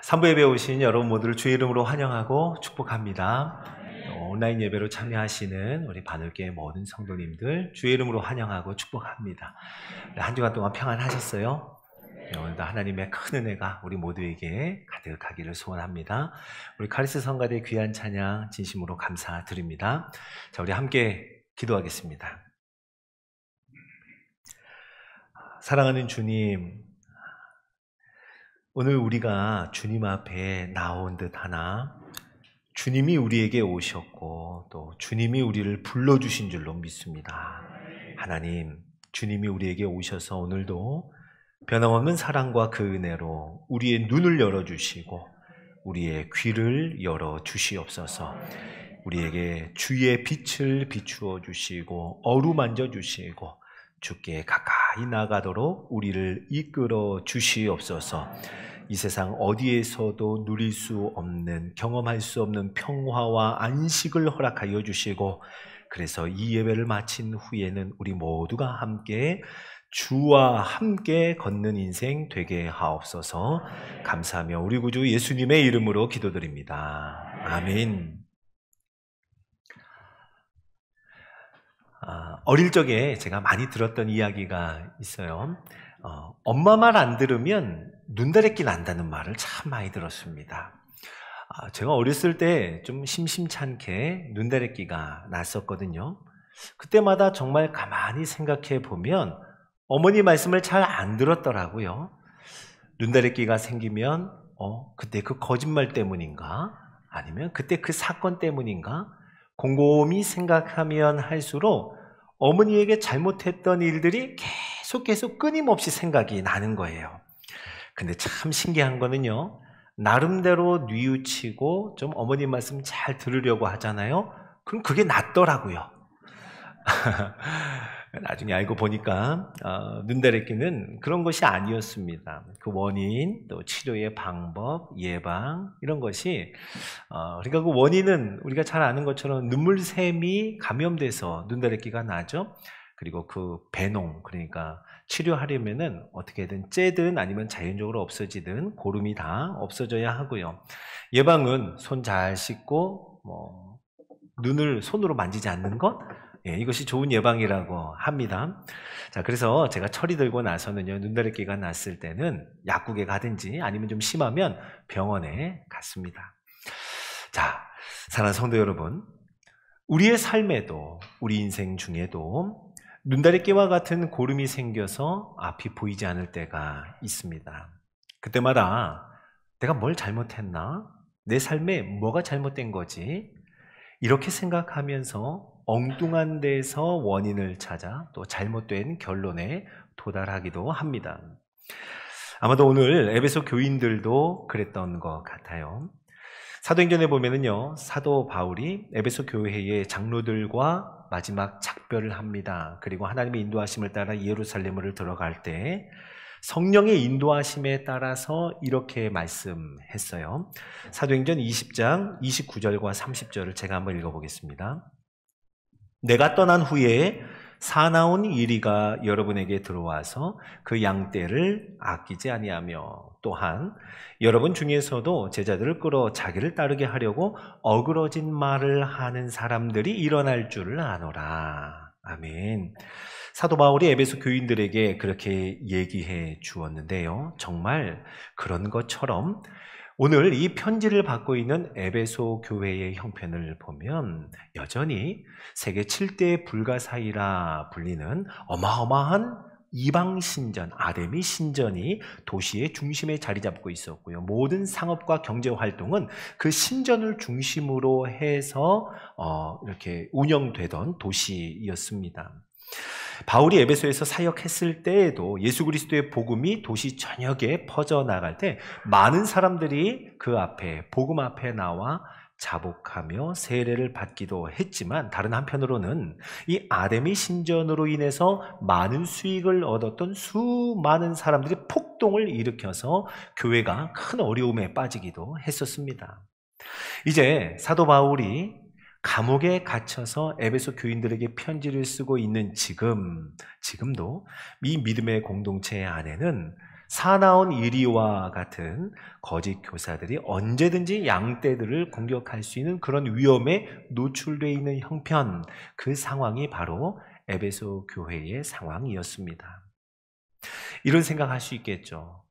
3부 예배 오신 여러분 모두를 주의 이름으로 환영하고 축복합니다. 온라인 예배로 참여하시는 우리 바늘교회 모든 성도님들 주의 이름으로 환영하고 축복합니다. 한 주간 동안 평안하셨어요? 오늘도 하나님의 큰 은혜가 우리 모두에게 가득하기를 소원합니다. 우리 카리스 성가대 귀한 찬양 진심으로 감사드립니다. 자, 우리 함께 기도하겠습니다. 사랑하는 주님, 오늘 우리가 주님 앞에 나온 듯 하나 주님이 우리에게 오셨고 또 주님이 우리를 불러주신 줄로 믿습니다. 하나님, 주님이 우리에게 오셔서 오늘도 변함없는 사랑과 그 은혜로 우리의 눈을 열어주시고 우리의 귀를 열어주시옵소서. 우리에게 주의 빛을 비추어 주시고 어루만져 주시고 주께 가까이 나가도록 우리를 이끌어 주시옵소서. 이 세상 어디에서도 누릴 수 없는, 경험할 수 없는 평화와 안식을 허락하여 주시고, 그래서 이 예배를 마친 후에는 우리 모두가 함께 주와 함께 걷는 인생 되게 하옵소서. 감사하며 우리 구주 예수님의 이름으로 기도드립니다. 아멘. 어릴 적에 제가 많이 들었던 이야기가 있어요. 엄마 말 안 들으면 눈다래끼 난다는 말을 참 많이 들었습니다. 제가 어렸을 때 좀 심심찮게 눈다래끼가 났었거든요. 그때마다 정말 가만히 생각해 보면 어머니 말씀을 잘 안 들었더라고요. 눈다래끼가 생기면 그때 그 거짓말 때문인가? 아니면 그때 그 사건 때문인가? 곰곰이 생각하면 할수록 어머니에게 잘못했던 일들이 계속 끊임없이 생각이 나는 거예요. 근데 참 신기한 거는요, 나름대로 뉘우치고 좀 어머니 말씀 잘 들으려고 하잖아요. 그럼 그게 낫더라고요. 나중에 알고 보니까 눈다래끼는 그런 것이 아니었습니다. 그 원인, 또 치료의 방법, 예방 이런 것이 그러니까 그 원인은 우리가 잘 아는 것처럼 눈물샘이 감염돼서 눈다래끼가 나죠. 그리고 그 배농, 그러니까 치료하려면은 어떻게든 째든 아니면 자연적으로 없어지든 고름이 다 없어져야 하고요. 예방은 손 잘 씻고 눈을 손으로 만지지 않는 것, 이것이 좋은 예방이라고 합니다. 자, 그래서 제가 철이 들고 나서는요, 눈다래끼가 났을 때는 약국에 가든지 아니면 좀 심하면 병원에 갔습니다. 자, 사랑하는 성도 여러분, 우리의 삶에도, 우리 인생 중에도 눈다래끼와 같은 고름이 생겨서 앞이 보이지 않을 때가 있습니다. 그때마다 내가 뭘 잘못했나? 내 삶에 뭐가 잘못된 거지? 이렇게 생각하면서 엉뚱한 데서 원인을 찾아 또 잘못된 결론에 도달하기도 합니다. 아마도 오늘 에베소 교인들도 그랬던 것 같아요. 사도행전에 보면은요, 사도 바울이 에베소 교회의 장로들과 마지막 작별을 합니다. 그리고 하나님의 인도하심을 따라 예루살렘으로 들어갈 때 성령의 인도하심에 따라서 이렇게 말씀했어요. 사도행전 20장 29절과 30절을 제가 한번 읽어보겠습니다. 내가 떠난 후에 사나운 이리가 여러분에게 들어와서 그 양떼를 아끼지 아니하며 또한 여러분 중에서도 제자들을 끌어 자기를 따르게 하려고 어그러진 말을 하는 사람들이 일어날 줄을 아노라. 아멘. 사도 바울이 에베소 교인들에게 그렇게 얘기해 주었는데요. 정말 그런 것처럼 오늘 이 편지를 받고 있는 에베소 교회의 형편을 보면 여전히 세계 7대 불가사의라 불리는 어마어마한 이방 신전, 아데미 신전이 도시의 중심에 자리 잡고 있었고요. 모든 상업과 경제 활동은 그 신전을 중심으로 해서 이렇게 운영되던 도시였습니다. 바울이 에베소에서 사역했을 때에도 예수 그리스도의 복음이 도시 전역에 퍼져나갈 때 많은 사람들이 그 앞에, 복음 앞에 나와 자복하며 세례를 받기도 했지만 다른 한편으로는 이 아데미 신전으로 인해서 많은 수익을 얻었던 수많은 사람들이 폭동을 일으켜서 교회가 큰 어려움에 빠지기도 했었습니다. 이제 사도 바울이 감옥에 갇혀서 에베소 교인들에게 편지를 쓰고 있는 지금도 이 믿음의 공동체 안에는 사나운 이리와 같은 거짓 교사들이 언제든지 양떼들을 공격할 수 있는 그런 위험에 노출되어 있는 형편, 그 상황이 바로 에베소 교회의 상황이었습니다. 이런 생각할 수 있겠죠.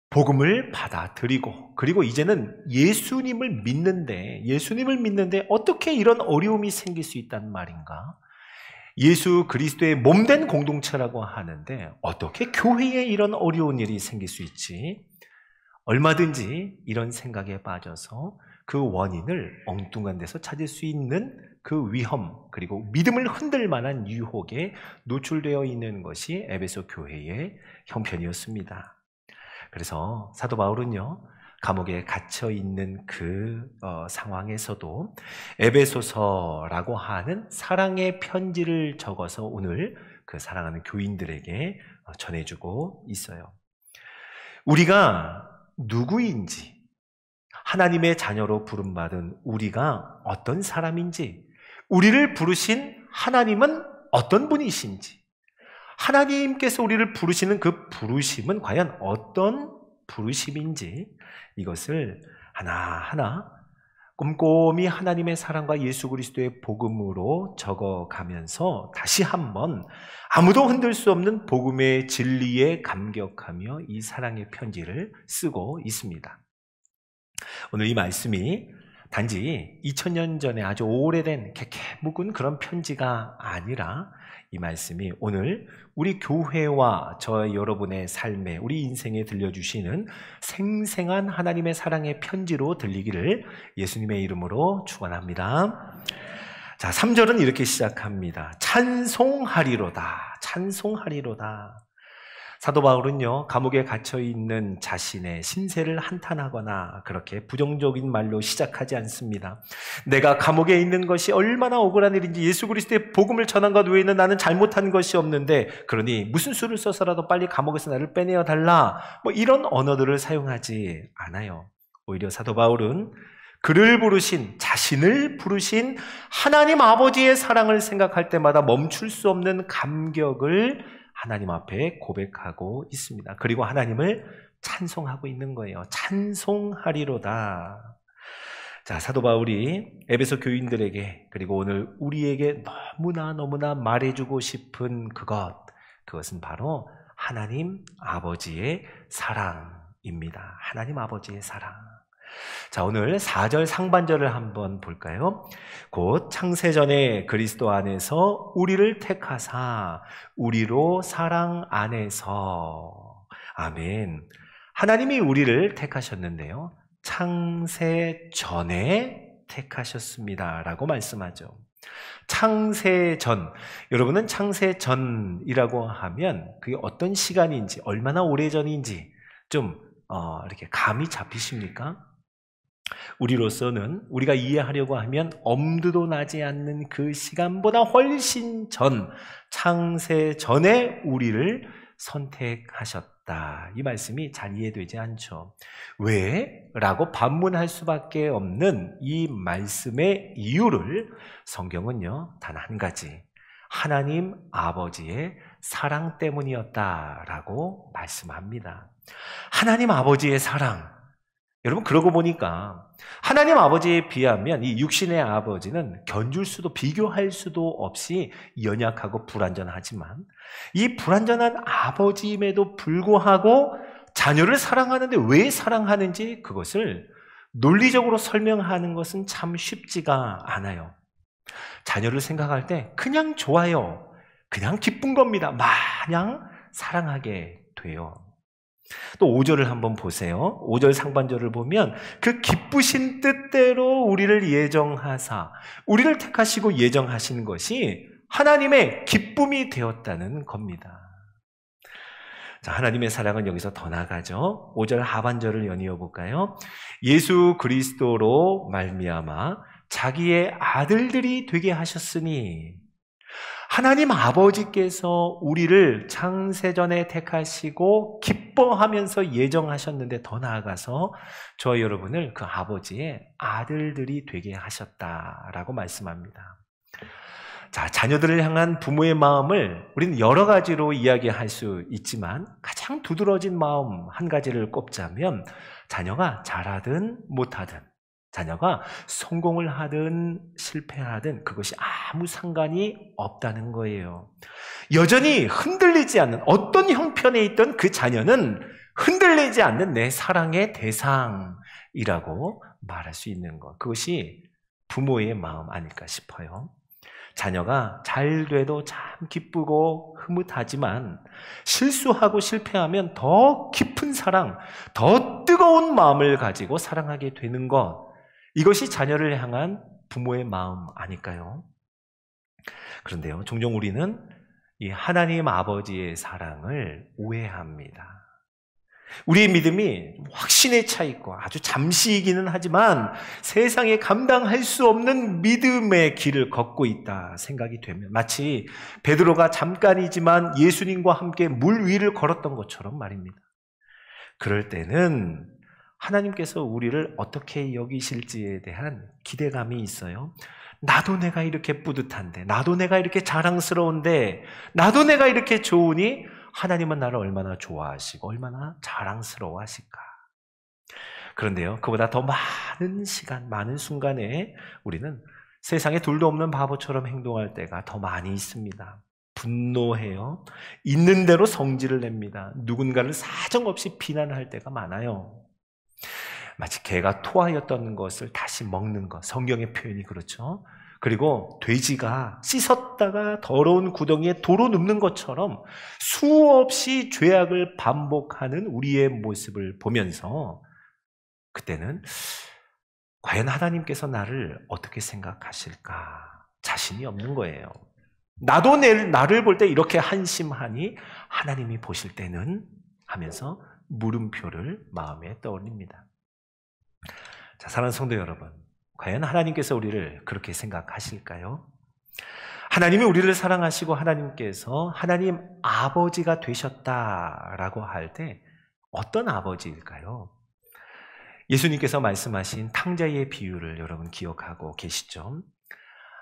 복음을 받아들이고 그리고 이제는 예수님을 믿는데 어떻게 이런 어려움이 생길 수 있단 말인가? 예수 그리스도의 몸된 공동체라고 하는데 어떻게 교회에 이런 어려운 일이 생길 수 있지? 얼마든지 이런 생각에 빠져서 그 원인을 엉뚱한 데서 찾을 수 있는 그 위험, 그리고 믿음을 흔들 만한 유혹에 노출되어 있는 것이 에베소 교회의 형편이었습니다. 그래서 사도 바울은요, 감옥에 갇혀 있는 그 상황에서도 에베소서라고 하는 사랑의 편지를 적어서 오늘 그 사랑하는 교인들에게 전해주고 있어요. 우리가 누구인지, 하나님의 자녀로 부름받은 우리가 어떤 사람인지, 우리를 부르신 하나님은 어떤 분이신지, 하나님께서 우리를 부르시는 그 부르심은 과연 어떤 부르심인지, 이것을 하나하나 꼼꼼히 하나님의 사랑과 예수 그리스도의 복음으로 적어가면서 다시 한번 아무도 흔들 수 없는 복음의 진리에 감격하며 이 사랑의 편지를 쓰고 있습니다. 오늘 이 말씀이 단지 2000년 전에 아주 오래된 개개 묵은 그런 편지가 아니라 이 말씀이 오늘 우리 교회와 저 여러분의 삶에, 우리 인생에 들려주시는 생생한 하나님의 사랑의 편지로 들리기를 예수님의 이름으로 축원합니다. 자, 3절은 이렇게 시작합니다. 찬송하리로다. 찬송하리로다. 사도 바울은요, 감옥에 갇혀있는 자신의 신세를 한탄하거나 그렇게 부정적인 말로 시작하지 않습니다. 내가 감옥에 있는 것이 얼마나 억울한 일인지, 예수 그리스도의 복음을 전한 것 외에는 나는 잘못한 것이 없는데, 그러니 무슨 수를 써서라도 빨리 감옥에서 나를 빼내어 달라, 이런 언어들을 사용하지 않아요. 오히려 사도 바울은 그를 부르신, 자신을 부르신 하나님 아버지의 사랑을 생각할 때마다 멈출 수 없는 감격을 하나님 앞에 고백하고 있습니다. 그리고 하나님을 찬송하고 있는 거예요. 찬송하리로다. 자, 사도 바울이 에베소 교인들에게, 그리고 오늘 우리에게 너무나 말해주고 싶은 그것은 바로 하나님 아버지의 사랑입니다. 하나님 아버지의 사랑. 자, 오늘 4절 상반절을 한번 볼까요? 곧 창세전에 그리스도 안에서 우리를 택하사 우리로 사랑 안에서. 아멘. 하나님이 우리를 택하셨는데요, 창세전에 택하셨습니다 라고 말씀하죠. 창세전, 여러분은 창세전이라고 하면 그게 어떤 시간인지, 얼마나 오래전인지 좀 이렇게 감이 잡히십니까? 우리로서는 우리가 이해하려고 하면 엄두도 나지 않는 그 시간보다 훨씬 전, 창세 전에 우리를 선택하셨다. 이 말씀이 잘 이해되지 않죠. 왜? 라고 반문할 수밖에 없는 이 말씀의 이유를 성경은요, 단 한 가지, 하나님 아버지의 사랑 때문이었다라고 말씀합니다. 하나님 아버지의 사랑. 여러분, 그러고 보니까 하나님 아버지에 비하면 이 육신의 아버지는 견줄 수도, 비교할 수도 없이 연약하고 불완전하지만, 이 불완전한 아버지임에도 불구하고 자녀를 사랑하는데 왜 사랑하는지 그것을 논리적으로 설명하는 것은 참 쉽지가 않아요. 자녀를 생각할 때 그냥 좋아요, 그냥 기쁜 겁니다. 마냥 사랑하게 돼요. 또 5절을 한번 보세요. 5절 상반절을 보면 그 기쁘신 뜻대로 우리를 예정하사, 우리를 택하시고 예정하신 것이 하나님의 기쁨이 되었다는 겁니다. 자, 하나님의 사랑은 여기서 더 나가죠. 5절 하반절을 연이어 볼까요? 예수 그리스도로 말미암아 자기의 아들들이 되게 하셨으니. 하나님 아버지께서 우리를 창세전에 택하시고 기뻐하면서 예정하셨는데, 더 나아가서 저와 여러분을 그 아버지의 아들들이 되게 하셨다라고 말씀합니다. 자, 자녀들을 향한 부모의 마음을 우리는 여러 가지로 이야기할 수 있지만 가장 두드러진 마음 한 가지를 꼽자면 자녀가 잘하든 못하든 자녀가 성공을 하든 실패하든 그것이 아무 상관이 없다는 거예요. 여전히 흔들리지 않는 어떤 형편에 있던 그 자녀는 흔들리지 않는 내 사랑의 대상이라고 말할 수 있는 것. 그것이 부모의 마음 아닐까 싶어요. 자녀가 잘 돼도 참 기쁘고 흐뭇하지만 실수하고 실패하면 더 깊은 사랑, 더 뜨거운 마음을 가지고 사랑하게 되는 것. 이것이 자녀를 향한 부모의 마음 아닐까요? 그런데요, 종종 우리는 이 하나님 아버지의 사랑을 오해합니다. 우리의 믿음이 확신에 차 있고 아주 잠시이기는 하지만 세상에 감당할 수 없는 믿음의 길을 걷고 있다 생각이 되면 마치 베드로가 잠깐이지만 예수님과 함께 물 위를 걸었던 것처럼 말입니다. 그럴 때는 하나님께서 우리를 어떻게 여기실지에 대한 기대감이 있어요. 나도 내가 이렇게 뿌듯한데, 나도 내가 이렇게 자랑스러운데, 나도 내가 이렇게 좋으니 하나님은 나를 얼마나 좋아하시고 얼마나 자랑스러워하실까. 그런데요, 그보다 더 많은 시간, 많은 순간에 우리는 세상에 둘도 없는 바보처럼 행동할 때가 더 많이 있습니다. 분노해요. 있는 대로 성질을 냅니다. 누군가를 사정없이 비난할 때가 많아요. 마치 개가 토하였던 것을 다시 먹는 것, 성경의 표현이 그렇죠. 그리고 돼지가 씻었다가 더러운 구덩이에 도로 눕는 것처럼 수없이 죄악을 반복하는 우리의 모습을 보면서 그때는 과연 하나님께서 나를 어떻게 생각하실까 자신이 없는 거예요. 나도 나를 볼 때 이렇게 한심하니 하나님이 보실 때는 하면서 물음표를 마음에 떠올립니다. 자, 사랑하는 성도 여러분, 과연 하나님께서 우리를 그렇게 생각하실까요? 하나님이 우리를 사랑하시고 하나님께서 하나님 아버지가 되셨다라고 할 때 어떤 아버지일까요? 예수님께서 말씀하신 탕자의 비유를 여러분 기억하고 계시죠?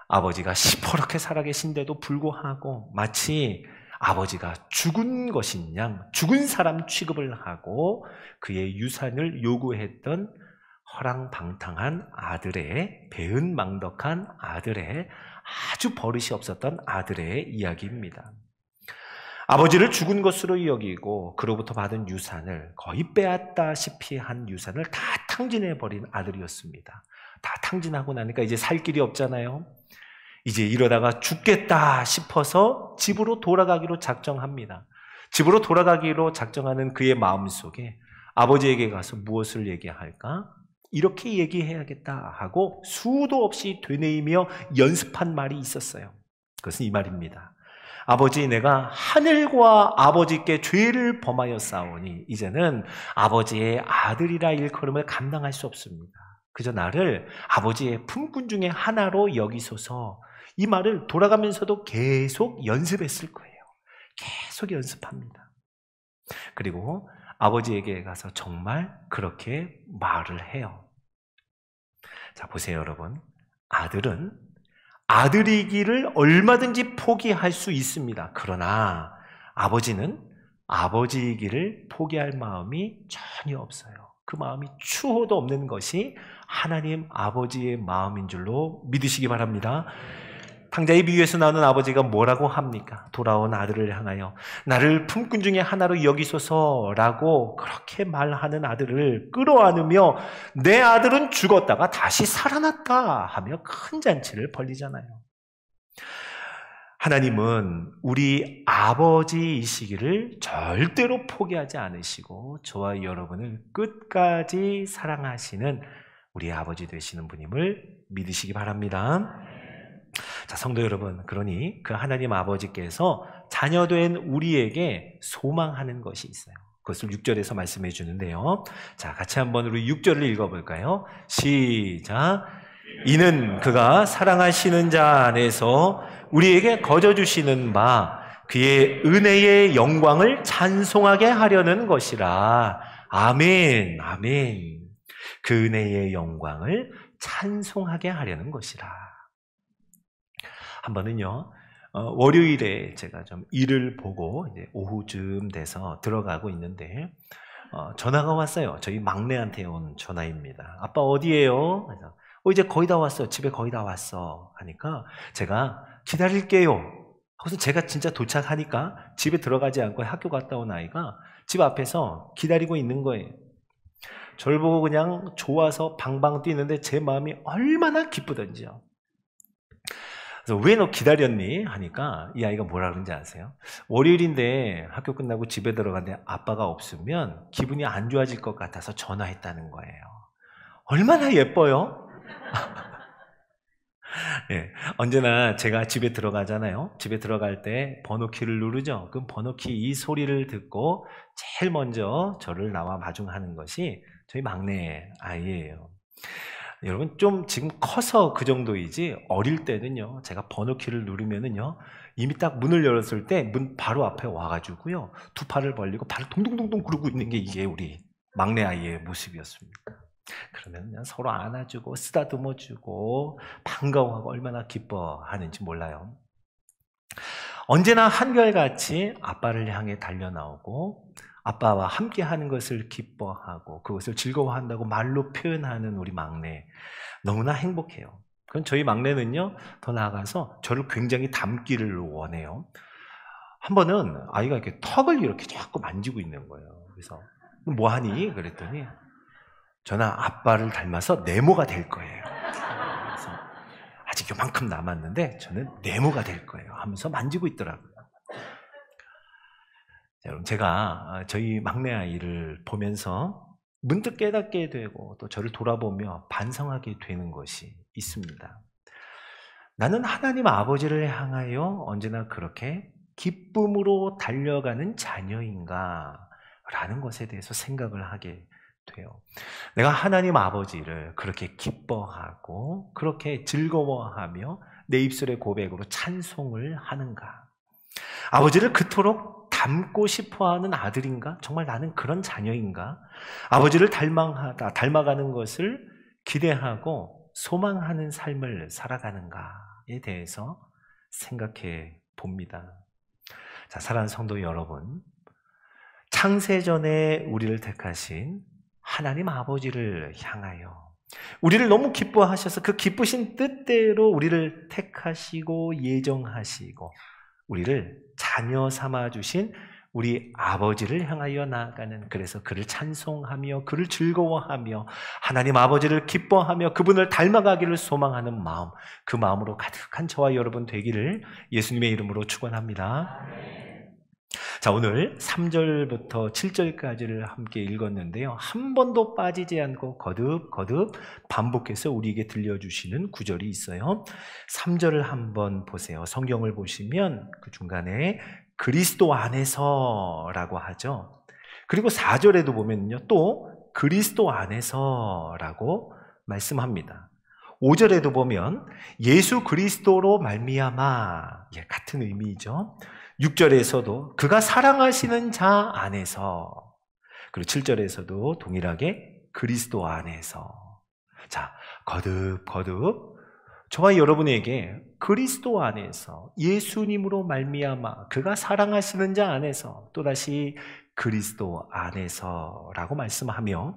아버지가 시퍼렇게 살아계신데도 불구하고 마치 아버지가 죽은 것인 양, 죽은 사람 취급을 하고 그의 유산을 요구했던 허랑방탕한 아들의, 배은망덕한 아들의, 아주 버릇이 없었던 아들의 이야기입니다. 아버지를 죽은 것으로 여기고 그로부터 받은 유산을 거의 빼앗다시피 한 유산을 다 탕진해버린 아들이었습니다. 다 탕진하고 나니까 이제 살 길이 없잖아요. 이제 이러다가 죽겠다 싶어서 집으로 돌아가기로 작정합니다. 집으로 돌아가기로 작정하는 그의 마음속에 아버지에게 가서 무엇을 얘기할까? 이렇게 얘기해야겠다 하고 수도 없이 되뇌이며 연습한 말이 있었어요. 그것은 이 말입니다. 아버지, 내가 하늘과 아버지께 죄를 범하였사오니 이제는 아버지의 아들이라 일컬음을 감당할 수 없습니다. 그저 나를 아버지의 품꾼 중에 하나로 여기소서. 이 말을 돌아가면서도 계속 연습했을 거예요. 계속 연습합니다. 그리고 아버지에게 가서 정말 그렇게 말을 해요. 자, 보세요, 여러분. 아들은 아들이기를 얼마든지 포기할 수 있습니다. 그러나 아버지는 아버지이기를 포기할 마음이 전혀 없어요. 그 마음이 추호도 없는 것이 하나님 아버지의 마음인 줄로 믿으시기 바랍니다. 탕자의 비유에서 나오는 아버지가 뭐라고 합니까? 돌아온 아들을 향하여 나를 품꾼 중에 하나로 여기소서라고 그렇게 말하는 아들을 끌어안으며 내 아들은 죽었다가 다시 살아났다 하며 큰 잔치를 벌리잖아요. 하나님은 우리 아버지이시기를 절대로 포기하지 않으시고 저와 여러분을 끝까지 사랑하시는 우리 아버지 되시는 분임을 믿으시기 바랍니다. 자, 성도 여러분, 그러니 그 하나님 아버지께서 자녀된 우리에게 소망하는 것이 있어요. 그것을 6절에서 말씀해 주는데요. 자, 같이 한번 우리 6절을 읽어볼까요? 시작. 이는 그가 사랑하시는 자 안에서 우리에게 거저주시는 바 그의 은혜의 영광을 찬송하게 하려는 것이라. 아멘, 아멘. 그 은혜의 영광을 찬송하게 하려는 것이라. 한 번은요, 월요일에 제가 좀 일을 보고 이제 오후쯤 돼서 들어가고 있는데 전화가 왔어요. 저희 막내한테 온 전화입니다. 아빠 어디에요? 그래서 이제 거의 다 왔어. 집에 거의 다 왔어. 하니까 제가 기다릴게요. 그래서 제가 진짜 도착하니까 집에 들어가지 않고 학교 갔다 온 아이가 집 앞에서 기다리고 있는 거예요. 저를 보고 그냥 좋아서 방방 뛰는데 제 마음이 얼마나 기쁘던지요. 그래서 왜 너 기다렸니? 하니까 이 아이가 뭐라 그러는지 아세요? 월요일인데 학교 끝나고 집에 들어갔는데 아빠가 없으면 기분이 안 좋아질 것 같아서 전화했다는 거예요. 얼마나 예뻐요? 예, 언제나 제가 집에 들어가잖아요. 집에 들어갈 때 번호키를 누르죠. 그럼 번호키 이 소리를 듣고 제일 먼저 저를 나와 마중하는 것이 저희 막내 아이예요. 여러분 좀 지금 커서 그 정도이지 어릴 때는요, 제가 번호키를 누르면은요, 이미 딱 문을 열었을 때 문 바로 앞에 와가지고요, 두 팔을 벌리고 발을 동동동동 구르고 있는 게 이게 우리 막내 아이의 모습이었습니다. 그러면 그냥 서로 안아주고 쓰다듬어주고 반가워하고 얼마나 기뻐하는지 몰라요. 언제나 한결같이 아빠를 향해 달려나오고 아빠와 함께 하는 것을 기뻐하고 그것을 즐거워한다고 말로 표현하는 우리 막내, 너무나 행복해요. 그럼 저희 막내는요, 더 나아가서 저를 굉장히 닮기를 원해요. 한 번은 아이가 이렇게 턱을 이렇게 자꾸 만지고 있는 거예요. 그래서 뭐 하니? 그랬더니 저는 아빠를 닮아서 네모가 될 거예요. 그래서 아직 요만큼 남았는데 저는 네모가 될 거예요 하면서 만지고 있더라고요. 여러분, 제가 저희 막내 아이를 보면서 문득 깨닫게 되고 또 저를 돌아보며 반성하게 되는 것이 있습니다. 나는 하나님 아버지를 향하여 언제나 그렇게 기쁨으로 달려가는 자녀인가? 라는 것에 대해서 생각을 하게 돼요. 내가 하나님 아버지를 그렇게 기뻐하고 그렇게 즐거워하며 내 입술의 고백으로 찬송을 하는가? 아버지를 그토록 닮고 싶어하는 아들인가? 정말 나는 그런 자녀인가? 아버지를 닮아가는 것을 기대하고 소망하는 삶을 살아가는가에 대해서 생각해 봅니다. 자, 사랑하는 성도 여러분, 창세전에 우리를 택하신 하나님 아버지를 향하여 우리를 너무 기뻐하셔서 그 기쁘신 뜻대로 우리를 택하시고 예정하시고 우리를 자녀 삼아주신 우리 아버지를 향하여 나아가는, 그래서 그를 찬송하며 그를 즐거워하며 하나님 아버지를 기뻐하며 그분을 닮아가기를 소망하는 마음, 그 마음으로 가득한 저와 여러분 되기를 예수님의 이름으로 축원합니다. 자, 오늘 3절부터 7절까지를 함께 읽었는데요, 한 번도 빠지지 않고 거듭 반복해서 우리에게 들려주시는 구절이 있어요. 3절을 한번 보세요. 성경을 보시면 그 중간에 그리스도 안에서라고 하죠. 그리고 4절에도 보면요, 또 그리스도 안에서라고 말씀합니다. 5절에도 보면 예수 그리스도로 말미암아, 같은 의미죠. 6절에서도 그가 사랑하시는 자 안에서, 그리고 7절에서도 동일하게 그리스도 안에서. 자, 거듭 저와 여러분에게 그리스도 안에서, 예수님으로 말미암아 그가 사랑하시는 자 안에서, 또다시 그리스도 안에서라고 말씀하며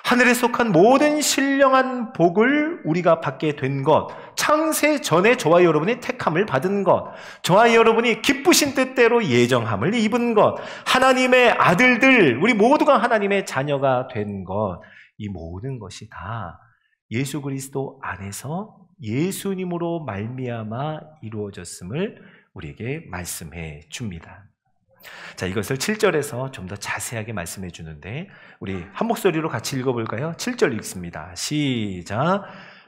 하늘에 속한 모든 신령한 복을 우리가 받게 된 것, 창세 전에 저와 여러분이 택함을 받은 것, 저와 여러분이 기쁘신 뜻대로 예정함을 입은 것, 하나님의 아들들, 우리 모두가 하나님의 자녀가 된 것, 이 모든 것이 다 예수 그리스도 안에서 예수님으로 말미암아 이루어졌음을 우리에게 말씀해 줍니다. 자, 이것을 7절에서 좀 더 자세하게 말씀해 주는데 우리 한 목소리로 같이 읽어볼까요? 7절 읽습니다. 시작.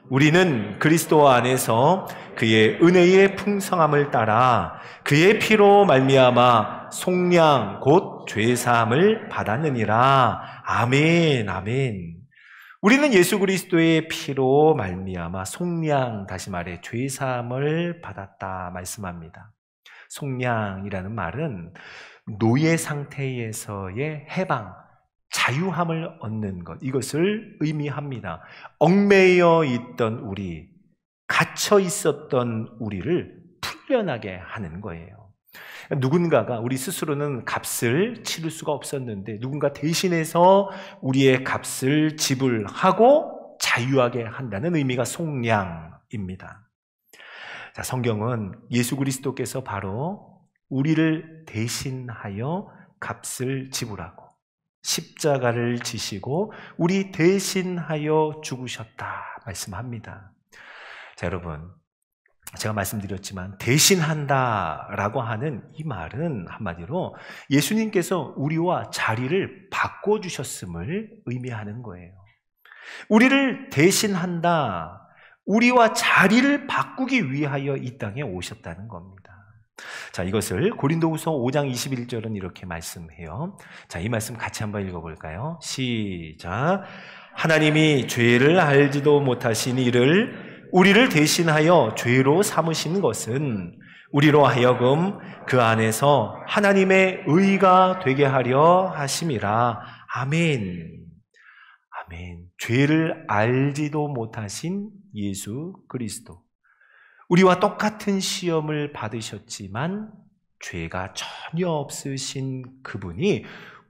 우리는 그리스도 안에서 그의 은혜의 풍성함을 따라 그의 피로 말미암아 속량 곧 죄사함을 받았느니라. 아멘, 아멘. 우리는 예수 그리스도의 피로 말미암아 속량, 다시 말해 죄사함을 받았다 말씀합니다. 속량이라는 말은 노예 상태에서의 해방, 자유함을 얻는 것, 이것을 의미합니다. 얽매여 있던 우리, 갇혀 있었던 우리를 풀려나게 하는 거예요. 누군가가 우리 스스로는 값을 치를 수가 없었는데 누군가 대신해서 우리의 값을 지불하고 자유하게 한다는 의미가 속량입니다. 자, 성경은 예수 그리스도께서 바로 우리를 대신하여 값을 지불하고 십자가를 지시고 우리 대신하여 죽으셨다 말씀합니다. 자, 여러분, 제가 말씀드렸지만 대신한다라고 하는 이 말은 한마디로 예수님께서 우리와 자리를 바꿔주셨음을 의미하는 거예요. 우리를 대신한다, 우리와 자리를 바꾸기 위하여 이 땅에 오셨다는 겁니다. 자, 이것을 고린도후서 5장 21절은 이렇게 말씀해요. 자, 이 말씀 같이 한번 읽어볼까요? 시작. 하나님이 죄를 알지도 못하신 이를 우리를 대신하여 죄로 삼으신 것은 우리로 하여금 그 안에서 하나님의 의가 되게 하려 하심이라. 아멘. 아멘. 죄를 알지도 못하신 예수 그리스도. 우리와 똑같은 시험을 받으셨지만 죄가 전혀 없으신 그분이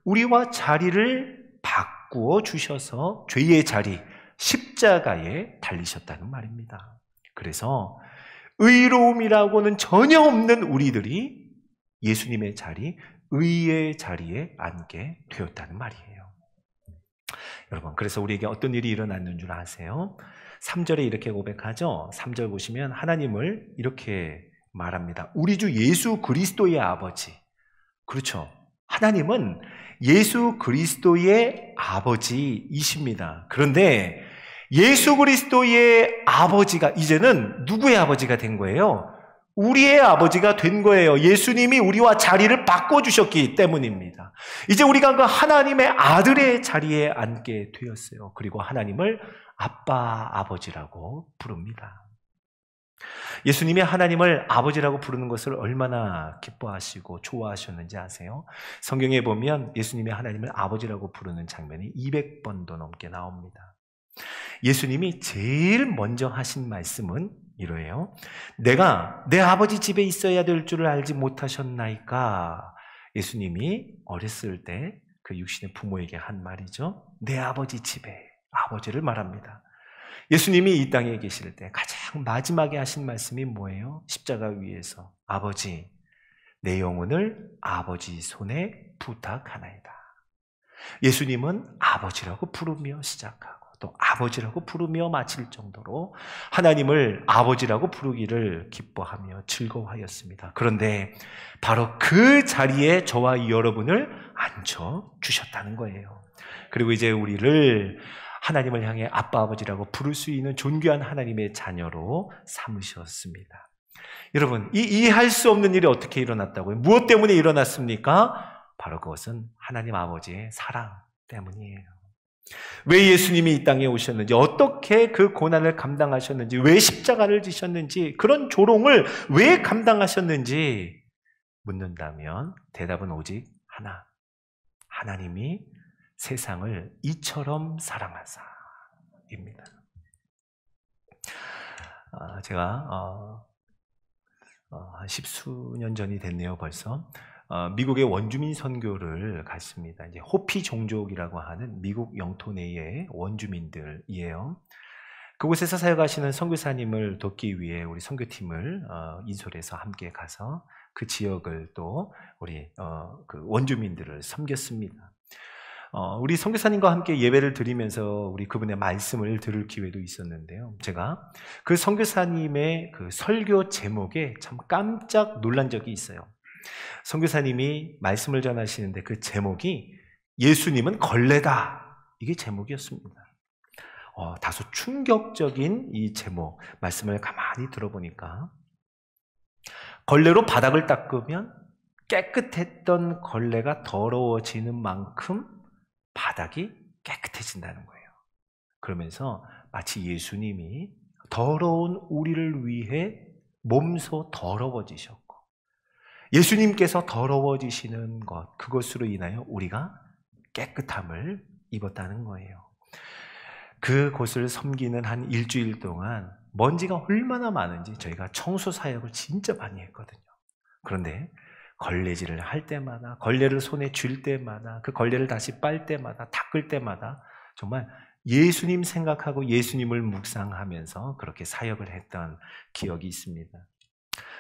우리와 자리를 바꾸어 주셔서 죄의 자리, 십자가에 달리셨다는 말입니다. 그래서 의로움이라고는 전혀 없는 우리들이 예수님의 자리, 의의 자리에 앉게 되었다는 말이에요. 여러분, 그래서 우리에게 어떤 일이 일어났는 줄 아세요? 3절에 이렇게 고백하죠. 3절 보시면 하나님을 이렇게 말합니다. 우리 주 예수 그리스도의 아버지. 그렇죠. 하나님은 예수 그리스도의 아버지이십니다. 그런데 예수 그리스도의 아버지가 이제는 누구의 아버지가 된 거예요? 우리의 아버지가 된 거예요. 예수님이 우리와 자리를 바꿔주셨기 때문입니다. 이제 우리가 그 하나님의 아들의 자리에 앉게 되었어요. 그리고 하나님을 아빠, 아버지라고 부릅니다. 예수님이 하나님을 아버지라고 부르는 것을 얼마나 기뻐하시고 좋아하셨는지 아세요? 성경에 보면 예수님이 하나님을 아버지라고 부르는 장면이 200번도 넘게 나옵니다. 예수님이 제일 먼저 하신 말씀은 이러해요. 내가 내 아버지 집에 있어야 될 줄을 알지 못하셨나이까? 예수님이 어렸을 때 그 육신의 부모에게 한 말이죠. 내 아버지 집에, 아버지를 말합니다. 예수님이 이 땅에 계실 때 가장 마지막에 하신 말씀이 뭐예요? 십자가 위에서 아버지, 내 영혼을 아버지 손에 부탁하나이다. 예수님은 아버지라고 부르며 시작하고 또 아버지라고 부르며 마칠 정도로 하나님을 아버지라고 부르기를 기뻐하며 즐거워하였습니다. 그런데 바로 그 자리에 저와 여러분을 앉혀주셨다는 거예요. 그리고 이제 우리를 하나님을 향해 아빠 아버지라고 부를 수 있는 존귀한 하나님의 자녀로 삼으셨습니다. 여러분, 이 이해할 수 없는 일이 어떻게 일어났다고요? 무엇 때문에 일어났습니까? 바로 그것은 하나님 아버지의 사랑 때문이에요. 왜 예수님이 이 땅에 오셨는지, 어떻게 그 고난을 감당하셨는지, 왜 십자가를 지셨는지, 그런 조롱을 왜 감당하셨는지 묻는다면 대답은 오직 하나. 하나님이 세상을 이처럼 사랑하사입니다. 제가 한 십수년 전이 됐네요, 벌써. 미국의 원주민 선교를 갔습니다. 이제 호피 종족이라고 하는 미국 영토 내의 원주민들이에요. 그곳에서 사역하시는 선교사님을 돕기 위해 우리 선교팀을 인솔해서 함께 가서 그 지역을 또 우리 그 원주민들을 섬겼습니다. 우리 선교사님과 함께 예배를 드리면서 우리 그분의 말씀을 들을 기회도 있었는데요. 제가 그 선교사님의 그 설교 제목에 참 깜짝 놀란 적이 있어요. 선교사님이 말씀을 전하시는데 그 제목이 예수님은 걸레다. 이게 제목이었습니다. 다소 충격적인 이 제목, 말씀을 가만히 들어보니까 걸레로 바닥을 닦으면 깨끗했던 걸레가 더러워지는 만큼 바닥이 깨끗해진다는 거예요. 그러면서 마치 예수님이 더러운 우리를 위해 몸소 더러워지셨고 예수님께서 더러워지시는 것, 그것으로 인하여 우리가 깨끗함을 입었다는 거예요. 그곳을 섬기는 한 일주일 동안 먼지가 얼마나 많은지 저희가 청소 사역을 진짜 많이 했거든요. 그런데 걸레질을 할 때마다, 걸레를 손에 쥘 때마다, 그 걸레를 다시 빨 때마다, 닦을 때마다 정말 예수님 생각하고 예수님을 묵상하면서 그렇게 사역을 했던 기억이 있습니다.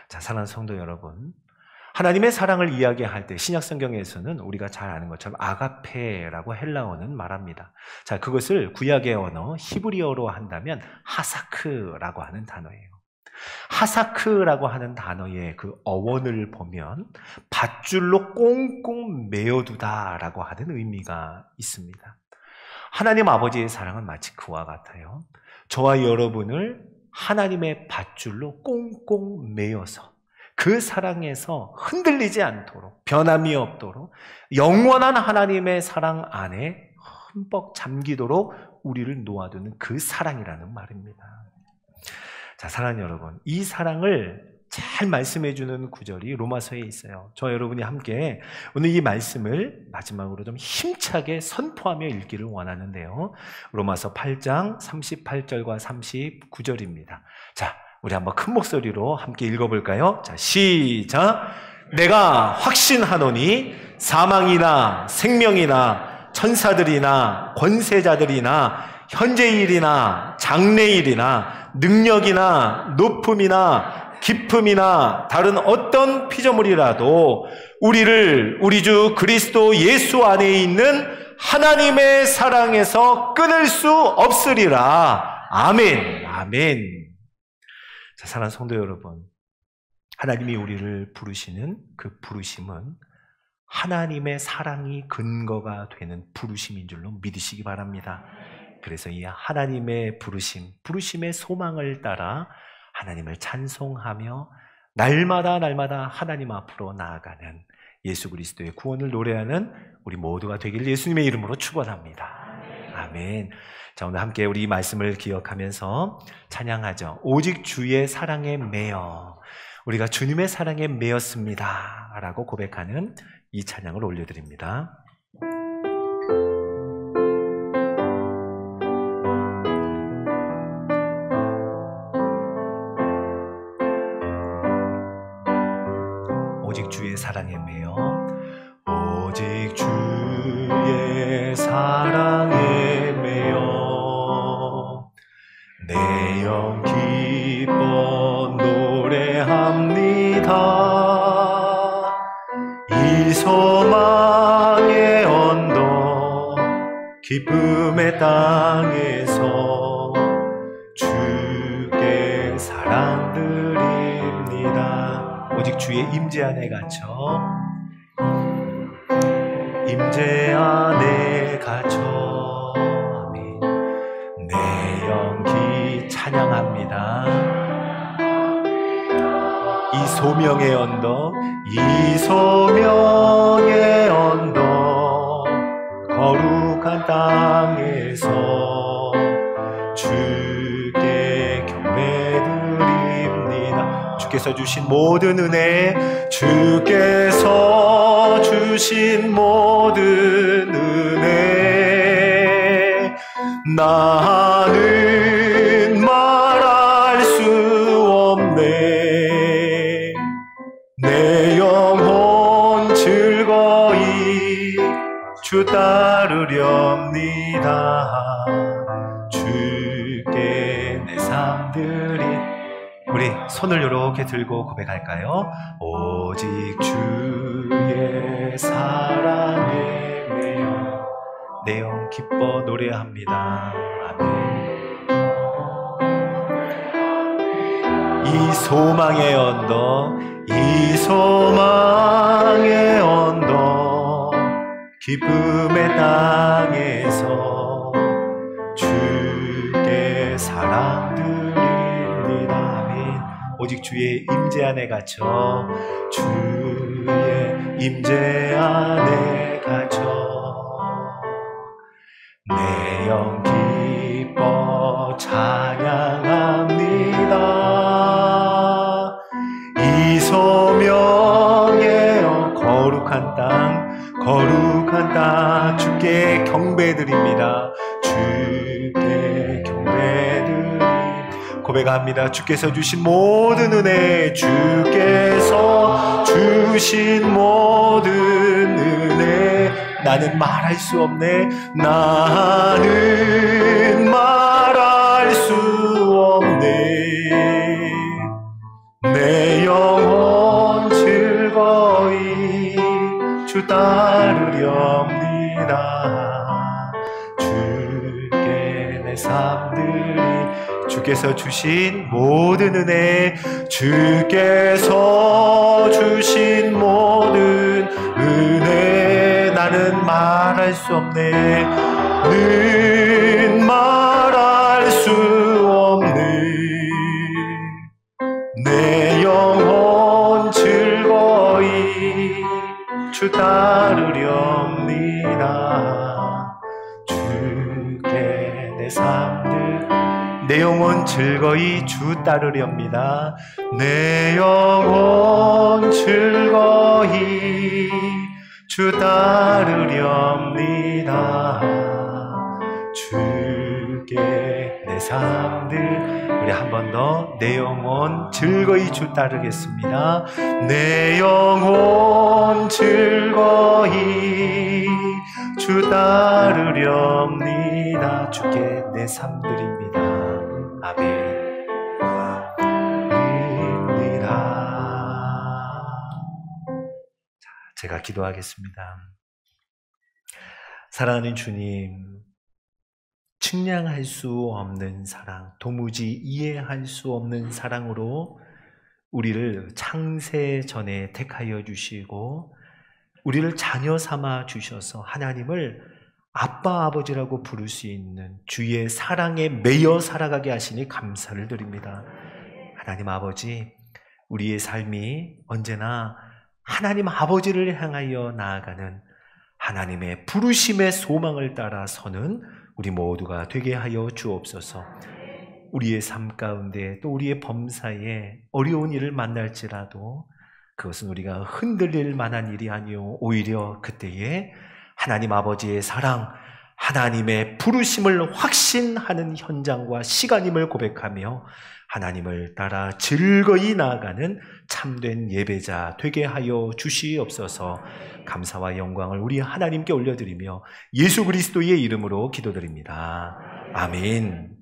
자, 사랑하는 성도 여러분, 하나님의 사랑을 이야기할 때 신약성경에서는 우리가 잘 아는 것처럼 아가페라고 헬라어는 말합니다. 자, 그것을 구약의 언어 히브리어로 한다면 하사크라고 하는 단어예요. 하사크라고 하는 단어의 그 어원을 보면 밧줄로 꽁꽁 메어두다라고 하는 의미가 있습니다. 하나님 아버지의 사랑은 마치 그와 같아요. 저와 여러분을 하나님의 밧줄로 꽁꽁 메어서 그 사랑에서 흔들리지 않도록, 변함이 없도록 영원한 하나님의 사랑 안에 흠뻑 잠기도록 우리를 놓아두는 그 사랑이라는 말입니다. 자, 사랑하는 여러분, 이 사랑을 잘 말씀해주는 구절이 로마서에 있어요. 저 여러분이 함께 오늘 이 말씀을 마지막으로 좀 힘차게 선포하며 읽기를 원하는데요. 로마서 8장 38절과 39절입니다. 자, 우리 한번 큰 목소리로 함께 읽어볼까요? 자, 시작! 내가 확신하노니 사망이나 생명이나 천사들이나 권세자들이나 현재일이나 장래일이나 능력이나 높음이나 기쁨이나 다른 어떤 피조물이라도 우리를 우리 주 그리스도 예수 안에 있는 하나님의 사랑에서 끊을 수 없으리라. 아멘. 아멘. 자, 사랑하는 성도 여러분, 하나님이 우리를 부르시는 그 부르심은 하나님의 사랑이 근거가 되는 부르심인 줄로 믿으시기 바랍니다. 그래서 이 하나님의 부르심의 소망을 따라 하나님을 찬송하며 날마다 하나님 앞으로 나아가는 예수 그리스도의 구원을 노래하는 우리 모두가 되길 예수님의 이름으로 축원합니다. 아멘. 자, 오늘 함께 우리 이 말씀을 기억하면서 찬양하죠. 오직 주의 사랑에 매여 우리가 주님의 사랑에 매였습니다 라고 고백하는 이 찬양을 올려드립니다. 오직 주의 사랑에 매여 오직 주의 사랑에 매여 내 영 기뻐 노래합니다. 이 소망의 언덕 기쁨의 땅에서 주께 사랑드립니다. 오직 주의 임재 안에 갇혀 임재 안에 갇혀 아멘. 내 영기 찬양합니다. 이 소명의 언덕 이 소명의 언덕 거룩한 땅에서 주께 경배드립니다. 주께서 주신 모든 은혜 주께서 주신 모든 은혜 나는 말할 수 없네. 내 영혼 즐거이 주 따르렵니다. 주께 내 삶 드리 우리 손을 이렇게 들고 고백할까요? 오직 주의 사랑에 매여 내 영 기뻐 노래합니다. 아멘. 이 소망의 언덕 이 소망의 언덕 기쁨의 땅에서 주께 사랑드립니다. 아멘. 오직 주의 임재 안에 갇혀 주의 임재 안에 갇혀 내 영 기뻐 찬양합니다. 이 소명의 거룩한 땅 주께 경배드립니다. 주께 경배드립니다. 고백합니다. 주께서 주신 모든 은혜, 주께서 주신 모든 은혜, 나는 말할 수 없네. 나는 말할 수 없네. 내 영혼 즐거이 주 따르렵니다. 주께 내 삶들이, 주께서 주신 모든 은혜, 주께서 주신 모든 은혜, 나는 말할 수 없네. 는 말할 수 없네. 내 영혼 즐거이 주 따르렵니다. 주께 내 삶들, 내 영혼 즐거이 주 따르렵니다. 내 영혼 즐거이 주 따르렵니다. 주께 내 삶들, 우리 한 번 더 내 영혼 즐거이 주 따르겠습니다. 내 영혼 즐거이 주 따르렵니다. 주께 내 삶들입니다. 아멘. 제가 기도하겠습니다. 사랑하는 주님, 측량할 수 없는 사랑, 도무지 이해할 수 없는 사랑으로 우리를 창세 전에 택하여 주시고 우리를 자녀 삼아 주셔서 하나님을 아빠 아버지라고 부를 수 있는 주의 사랑에 매여 살아가게 하시니 감사를 드립니다. 하나님 아버지, 우리의 삶이 언제나 하나님 아버지를 향하여 나아가는 하나님의 부르심의 소망을 따라 서는 우리 모두가 되게 하여 주옵소서. 우리의 삶 가운데 또 우리의 범사에 어려운 일을 만날지라도 그것은 우리가 흔들릴 만한 일이 아니요, 오히려 그때에 하나님 아버지의 사랑, 하나님의 부르심을 확신하는 현장과 시간임을 고백하며 하나님을 따라 즐거이 나아가는 참된 예배자 되게 하여 주시옵소서. 감사와 영광을 우리 하나님께 올려드리며 예수 그리스도의 이름으로 기도드립니다. 아멘.